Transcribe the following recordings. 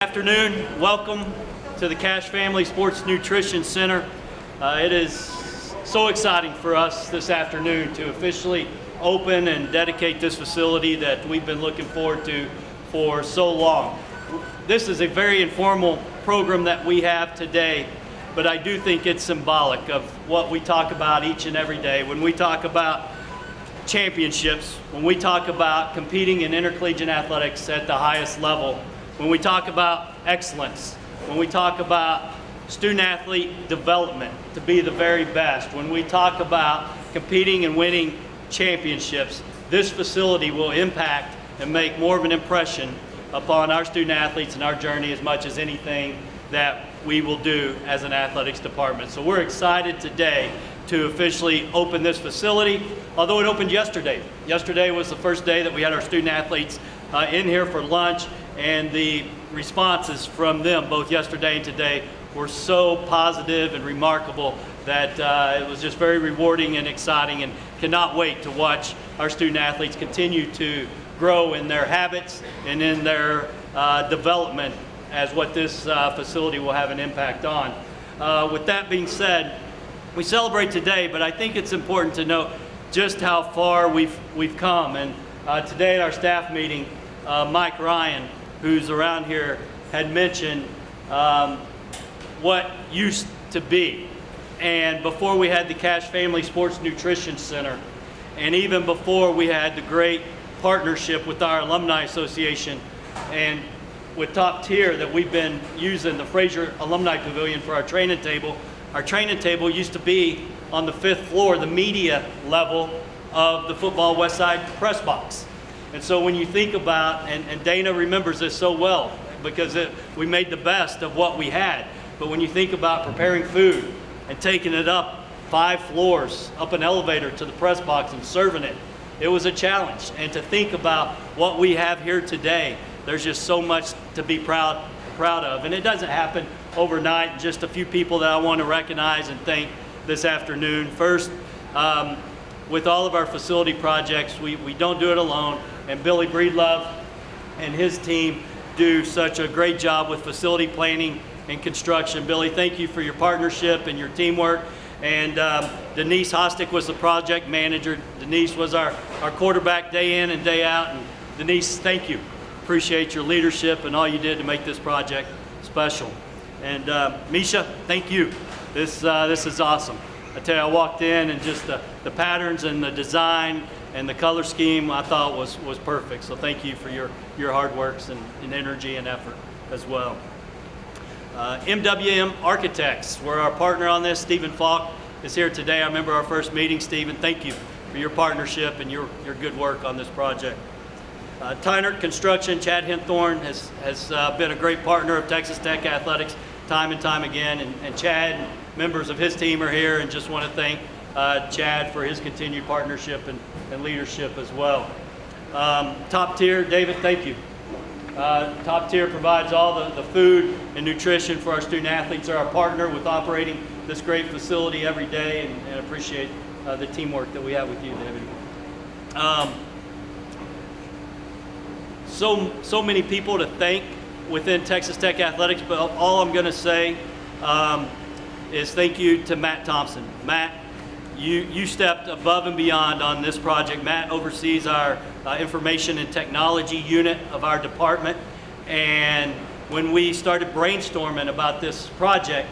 Afternoon, welcome to the Cash Family Sports Nutrition Center. It is so exciting for us this afternoon to officially open and dedicate this facility that we've been looking forward to for so long. This is a very informal program that we have today, but I do think it's symbolic of what we talk about each and every day. When we talk about championships, when we talk about competing in intercollegiate athletics at the highest level, when we talk about excellence, when we talk about student athlete development to be the very best, when we talk about competing and winning championships, this facility will impact and make more of an impression upon our student athletes and our journey as much as anything that we will do as an athletics department. So we're excited today to officially open this facility, although it opened yesterday. Yesterday was the first day that we had our student athletes in here for lunch, and the responses from them both yesterday and today were so positive and remarkable that it was just very rewarding and exciting, and cannot wait to watch our student athletes continue to grow in their habits and in their development as what this facility will have an impact on. With that being said, we celebrate today, but I think it's important to note just how far we've come. And today at our staff meeting, Mike Ryan, who's around here, had mentioned what used to be. And before we had the Cash Family Sports Nutrition Center, and even before we had the great partnership with our Alumni Association and with Top Tier that we've been using the Fraser Alumni Pavilion for our training table. Our training table used to be on the 5th floor, the media level of the Football Westside press box. And so when you think about, and Dana remembers this so well because we made the best of what we had, but when you think about preparing food and taking it up 5 floors, up an elevator to the press box and serving it, it was a challenge. And to think about what we have here today, there's just so much to be proud of. And it doesn't happen overnight. Just a few people that I want to recognize and thank this afternoon. First, with all of our facility projects, we don't do it alone. And Billy Breedlove and his team do such a great job with facility planning and construction. Billy, thank you for your partnership and your teamwork. And Denise Hostick was the project manager. Denise was our quarterback day in and day out. And Denise, thank you. Appreciate your leadership and all you did to make this project special. And Misha, thank you. This is awesome. I tell you, I walked in and just the patterns and the design and the color scheme I thought was perfect. So thank you for your hard works and energy and effort as well. MWM Architects, we're our partner on this. Stephen Falk is here today. I remember our first meeting. Stephen, thank you for your partnership and your good work on this project. Tynert Construction, Chad Henthorn has been a great partner of Texas Tech Athletics time and time again, and Chad and members of his team are here, and just want to thank Chad for his continued partnership and leadership as well. Top Tier, David, thank you. Top Tier provides all the food and nutrition for our student athletes. They're our partner with operating this great facility every day, and appreciate the teamwork that we have with you, David. So many people to thank within Texas Tech Athletics, but all I'm going to say is thank you to Matt Thompson. Matt, you stepped above and beyond on this project. Matt oversees our information and technology unit of our department, and when we started brainstorming about this project,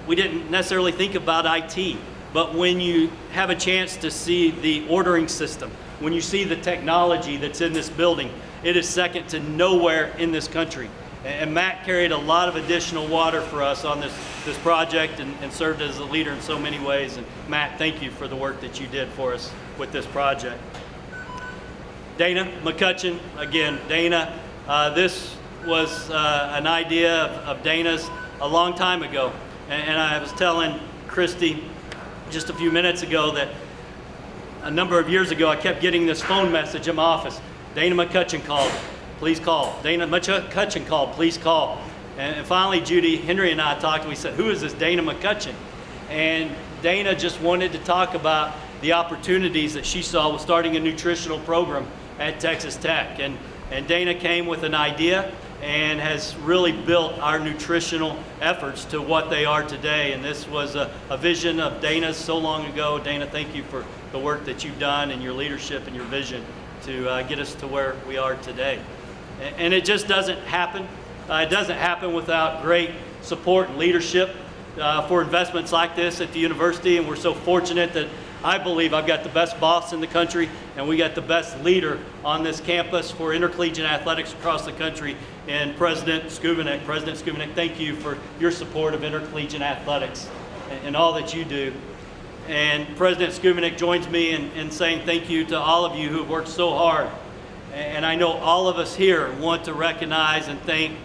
we didn't necessarily think about IT, but when you have a chance to see the ordering system, when you see the technology that's in this building, it is second to nowhere in this country. And Matt carried a lot of additional water for us on this project and served as a leader in so many ways. And Matt, thank you for the work that you did for us with this project. Dana Mccutcheon, again, Dana, this was an idea of Dana's a long time ago. And I was telling Christie just a few minutes ago that a number of years ago, I kept getting this phone message in my office. Dana Mccutcheon called, please call. Dana Mccutcheon called, please call. And finally, Judy, Henry, and I talked, and we said, who is this Dana Mccutcheon? And Dana just wanted to talk about the opportunities that she saw with starting a nutritional program at Texas Tech. And Dana came with an idea, and has really built our nutritional efforts to what they are today. And this was a vision of Dana's so long ago. Dana, thank you for the work that you've done and your leadership and your vision to get us to where we are today. And it just doesn't happen. It doesn't happen without great support and leadership for investments like this at the university. And we're so fortunate that I believe I've got the best boss in the country, and we got the best leader on this campus for intercollegiate athletics across the country, and President Skubinek. President Skubinek, thank you for your support of intercollegiate athletics and all that you do. And President Skubinek joins me in saying thank you to all of you who have worked so hard. And I know all of us here want to recognize and thank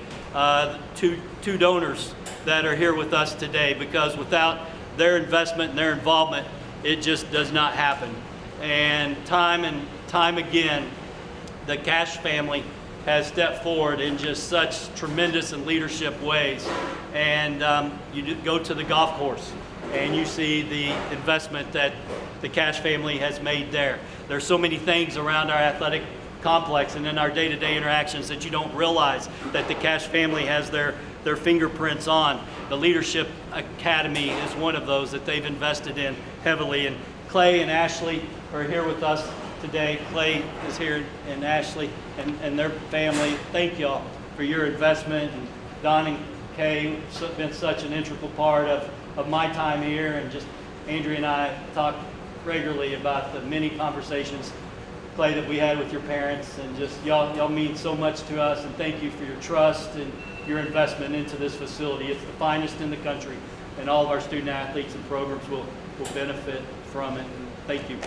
two donors that are here with us today, because without their investment and their involvement, it just does not happen. And time again, the Cash family has stepped forward in just such tremendous and leadership ways. And you go to the golf course and you see the investment that the Cash family has made there. There's so many things around our athletic complex and in our day-to-day interactions that you don't realize that the Cash family has their fingerprints on. The Leadership Academy is one of those that they've invested in heavily. And Clay and Ashley are here with us today. Clay is here, and Ashley and their family. Thank y'all for your investment. And Don and Kay have been such an integral part of my time here. And just Andrea and I talk regularly about the many conversations, Clay, that we had with your parents. And just y'all mean so much to us. And thank you for your trust and your investment into this facility. It's the finest in the country, and all of our student athletes and programs will benefit from it. And thank you.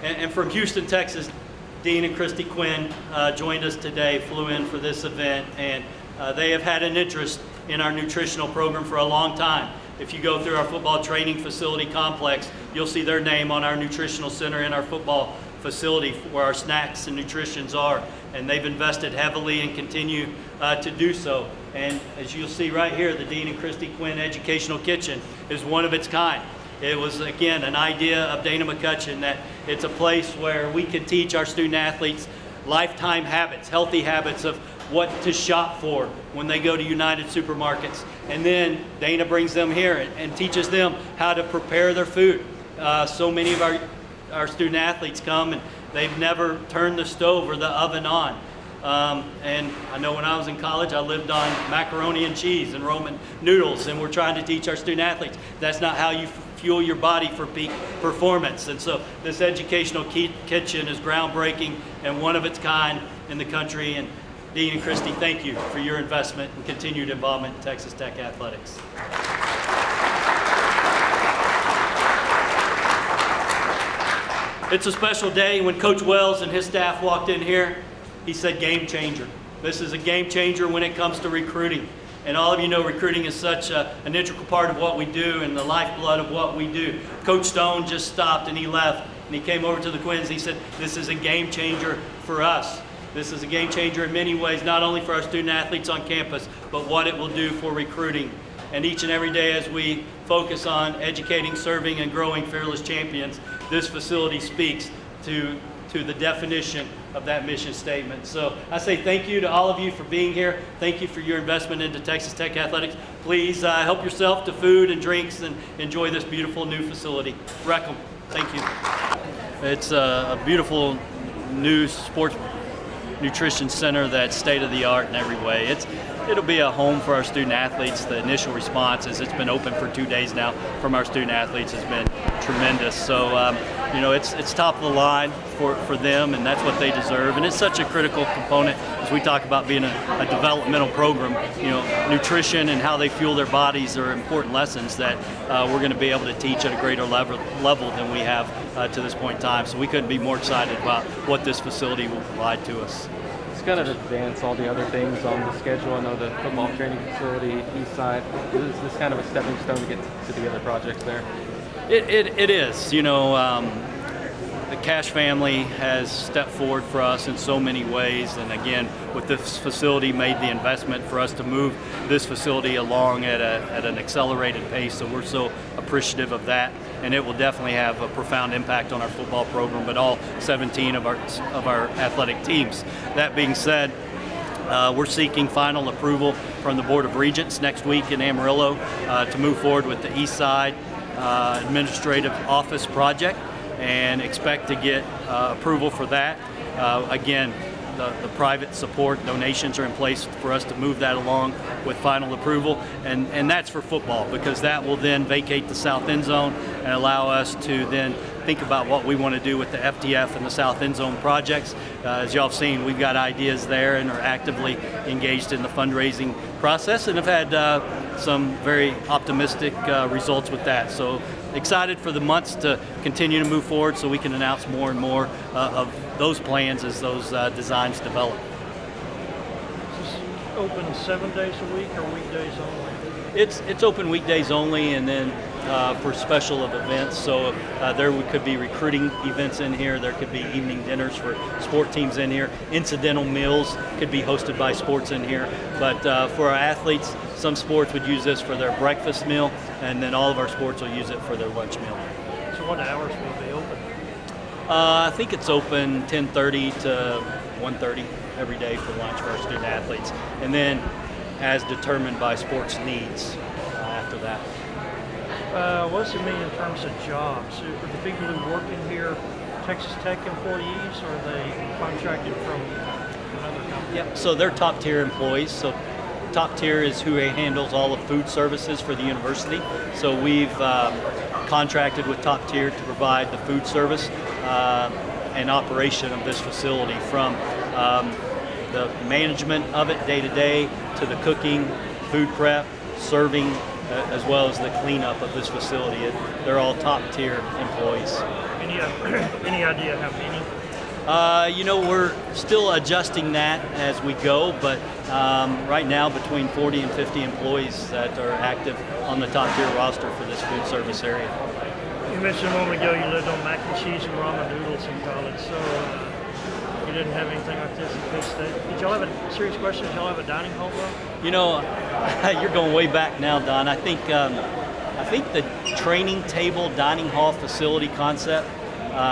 And from Houston, Texas, Dean and Christie Quinn joined us today, flew in for this event, and they have had an interest in our nutritional program for a long time. If you go through our football training facility complex, you'll see their name on our nutritional center in our football facility where our snacks and nutritions are. And they've invested heavily and continue to do so. And as you'll see right here, the Dean and Christie Quinn Educational Kitchen is one of its kind. It was, again, an idea of Dana Mccutcheon that it's a place where we can teach our student athletes lifetime habits, healthy habits of what to shop for when they go to United Supermarkets. And then Dana brings them here and teaches them how to prepare their food. So many of our student athletes come and they've never turned the stove or the oven on. And I know when I was in college, I lived on macaroni and cheese and Roman noodles, and we're trying to teach our student athletes that's not how you fuel your body for peak performance. And so this educational kitchen is groundbreaking and one of its kind in the country. And Dean and Christie, thank you for your investment and continued involvement in Texas Tech athletics. It's a special day. When Coach Wells and his staff walked in here, he said game changer. This is a game changer when it comes to recruiting. And all of you know recruiting is such an integral part of what we do and the lifeblood of what we do. Coach Stone just stopped and he left and he came over to the Quinns. He said, this is a game changer for us. This is a game changer in many ways, not only for our student athletes on campus, but what it will do for recruiting. And each and every day as we focus on educating, serving, and growing fearless champions, this facility speaks to the definition of that mission statement. So I say thank you to all of you for being here. Thank you for your investment into Texas Tech athletics. Please help yourself to food and drinks and enjoy this beautiful new facility. Reckham, thank you. It's a beautiful new sports nutrition center that's state-of-the-art in every way. It'll be a home for our student athletes. The initial response is it's been open for 2 days now from our student athletes has been tremendous. So it's top of the line for them, and that's what they deserve. And it's such a critical component as we talk about being a developmental program. Nutrition and how they fuel their bodies are important lessons that we're going to be able to teach at a greater level than we have to this point in time. So we couldn't be more excited about what this facility will provide to us. It's going to advance all the other things on the schedule. I know the football training facility, east side. Is this kind of a stepping stone to get to the other projects there? It is. The Cash family has stepped forward for us in so many ways, and again, with this facility, made the investment for us to move this facility along at an accelerated pace. So we're so appreciative of that. and it will definitely have a profound impact on our football program, but all 17 of our athletic teams. That being said, we're seeking final approval from the Board of Regents next week in Amarillo to move forward with the East Side Administrative Office project, and expect to get approval for that. Again, the private support donations are in place for us to move that along with final approval, and that's for football, because that will then vacate the south end zone and allow us to then think about what we want to do with the FTF and the south end zone projects. As y'all have seen, we've got ideas there and are actively engaged in the fundraising process, and have had some very optimistic results with that. So excited for the months to continue to move forward so we can announce more and more of those plans as those designs develop. Is this open 7 days a week or weekdays only? It's open weekdays only, and then for special events. So there could be recruiting events in here. There could be evening dinners for sport teams in here. Incidental meals could be hosted by sports in here. But for our athletes, some sports would use this for their breakfast meal, and then all of our sports will use it for their lunch meal. So what hours will it be open? I think it's open 10:30 to 1:30 every day for lunch for our student athletes, and then as determined by sports needs after that. What does it mean in terms of jobs? Are the people who work in here Texas Tech employees, or are they contracted from another company? Yep, so they're top tier employees. So top tier is who handles all the food services for the university. So we've contracted with top tier to provide the food service and operation of this facility, from the management of it day to day to the cooking, food prep, serving, as well as the cleanup of this facility. They're all top tier employees. Any idea how many? We're still adjusting that as we go, but right now between 40 and 50 employees that are active on the top tier roster for this food service area. You mentioned a moment ago you lived on mac and cheese and ramen noodles in college, so you didn't have anything like this at Pitt State. Did y'all have a serious question? Did y'all have a dining hall though? You're going way back now, Don. I think the training table dining hall facility concept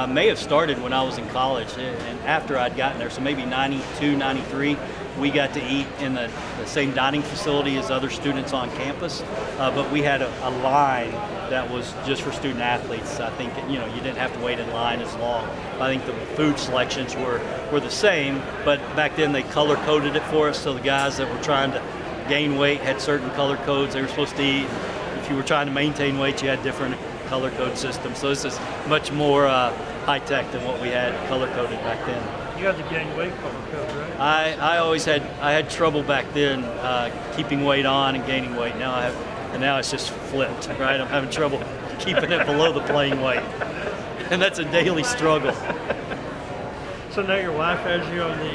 may have started when I was in college, and after I'd gotten there, so maybe 92, 93, we got to eat in the same dining facility as other students on campus, but we had a line that was just for student athletes. I think you didn't have to wait in line as long. I think the food selections were the same, but back then they color coded it for us, so the guys that were trying to gain weight had certain color codes they were supposed to eat. If you were trying to maintain weight, you had different color code systems. So this is much more high tech than what we had color coded back then. You had the gain weight color code, right? I had trouble back then keeping weight on and gaining weight. Now it's just flipped, right? I'm having trouble keeping it below the playing weight, and that's a daily struggle. So now your wife has you on the.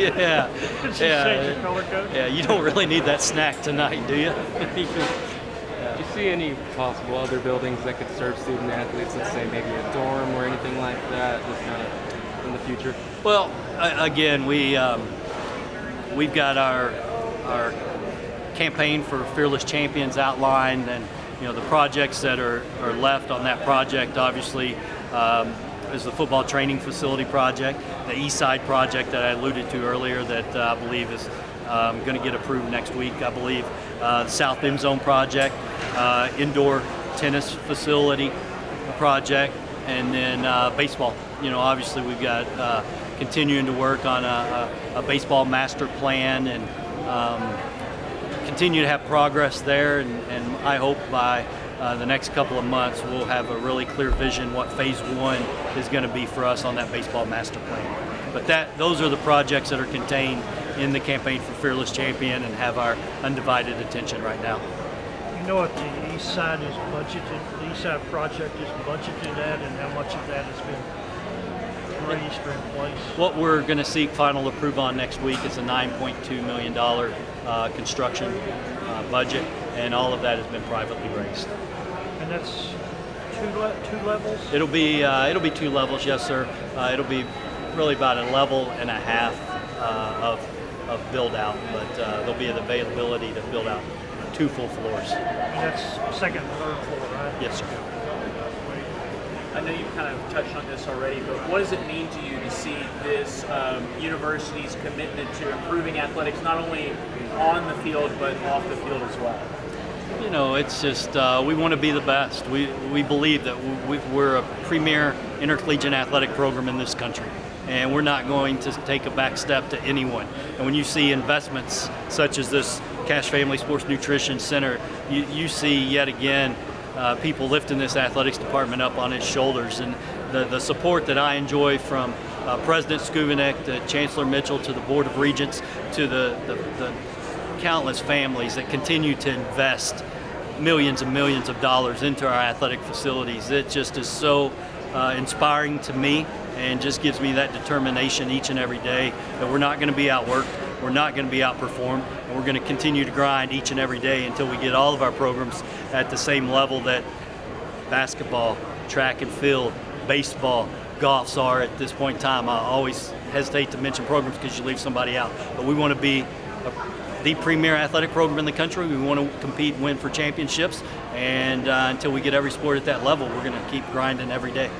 Yeah. Did she change your color code? Yeah, you don't really need that snack tonight, do you? Do you see any possible other buildings that could serve student athletes, let's say maybe a dorm or anything like that, just kind of in the future? Well, again, we've got our campaign for Fearless Champions outlined, and the projects that are left on that project, obviously, is the football training facility project, the East Side project that I alluded to earlier that I believe is going to get approved next week, I believe. The South End Zone project, indoor tennis facility project, and then baseball. Obviously we've got continuing to work on a baseball master plan, and continue to have progress there, and I hope by the next couple of months we'll have a really clear vision what phase one is going to be for us on that baseball master plan. But those are the projects that are contained in the campaign for Fearless Champion and have our undivided attention right now. You know what the East Side is budgeted, the East Side project is budgeted at, and how much of that has been raised or in place? What we're going to seek final approval on next week is a $9.2 million construction budget, and all of that has been privately raised. And that's two levels? It'll be 2 levels, yes, sir. It'll be really about a level and a half of build out, but there'll be an availability to build out 2 full floors. And that's second and third floor, right? Yes, sir. I know you've kind of touched on this already, but what does it mean to you to see this university's commitment to improving athletics, not only on the field, but off the field as well? You know, it's just we want to be the best. We believe that we're a premier intercollegiate athletic program in this country, and we're not going to take a back step to anyone. And when you see investments such as this Cash Family Sports Nutrition Center, you see yet again people lifting this athletics department up on its shoulders, and the support that I enjoy from President Skubinek to Chancellor Mitchell to the Board of Regents to the countless families that continue to invest millions and millions of dollars into our athletic facilities. It just is so inspiring to me, and just gives me that determination each and every day that we're not going to be outworked, we're not going to be outperformed, and we're going to continue to grind each and every day until we get all of our programs at the same level that basketball, track and field, baseball, golfs are at this point in time. I always hesitate to mention programs because you leave somebody out, but we want to be the premier athletic program in the country. We want to compete and win for championships, and until we get every sport at that level, we're going to keep grinding every day.